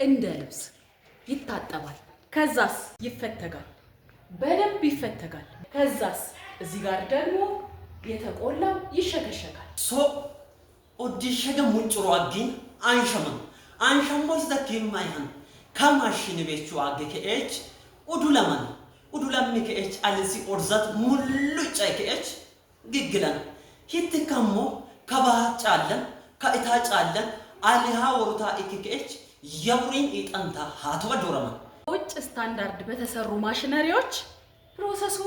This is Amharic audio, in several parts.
እንደ ልብስ ይታጠባል። ከዛስ ይፈተጋል። በደንብ ይፈተጋል። ከዛስ እዚህ ጋር ደግሞ የተቆላው ይሸከሸካል። ሶ ኦዲሸገ ሙጭሮ አግኝ አንሸሞስ ደከም አይሃን ከማሽን ቤቹ አገከኤች ኡዱላም ከኤች አለሲ ኦርዛት ሙሉ ጫይከኤች ግግላን ሂትከሞ ከባህ ጫለን ከእታ ጫለን አሊሃ ወሩታ ኢከኤች የቡሪን ኢጣንታ ሃተወ ዶረማ ውጭ ስታንዳርድ በተሰሩ ማሽነሪዎች ፕሮሰሱ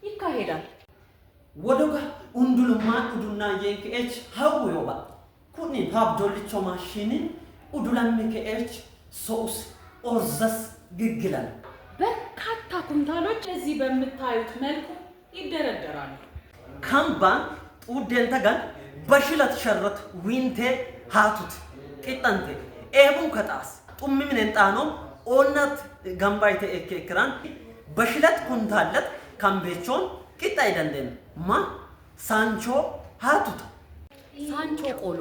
ይካሄዳል። ወዶጋ ኡንዱልማ ኡዱና የከኤች ሃውዮባ ኩኒ ፓብዶልቾ ማሽንን ኡዱላም ከኤች ሶስ ኦርዛስ ግግላን በርካታ ኩንታሎች እዚህ በምታዩት መልኩ ይደረደራሉ። ካምባን ጡደንተጋን በሽለት ሸረት ዊንቴ ሃቱት ቂጣንቴ ኤቡን ከጣስ ጡምምን እንጣኖ ኦናት ጋምባይተ ኤከክራን በሽለት ኩንታለት ካምቤቾን ቂጣ ይደንደን ማ ሳንቾ ሃቱት ሳንቾ ቆሎ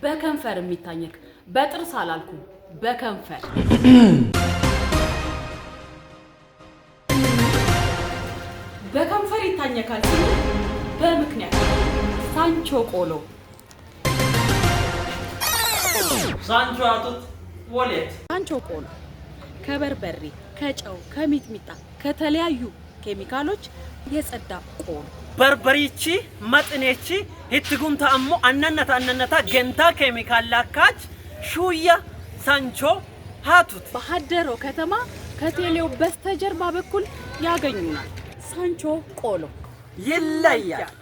በከንፈር የሚታኘክ በጥርስ አላልኩም በከንፈር በከንፈር ይታኘካል በምክንያት ሳንቾ ቆሎ ሳንቾ አቱት ወሌት ሳንቾ ቆሎ ከበርበሬ ከጨው ከሚጥሚጣ ከተለያዩ ኬሚካሎች የጸዳ ቆሎ በርበሪቺ ማጥኔቺ ህትጉንታ አሞ አናነታ ገንታ ኬሚካል ላካች ሹያ ሳንቾ ሃቱት በሐደሮ ከተማ ከቴሌው በስተጀርባ በኩል ያገኙናል። ሳንቾ ቆሎ ይለያል።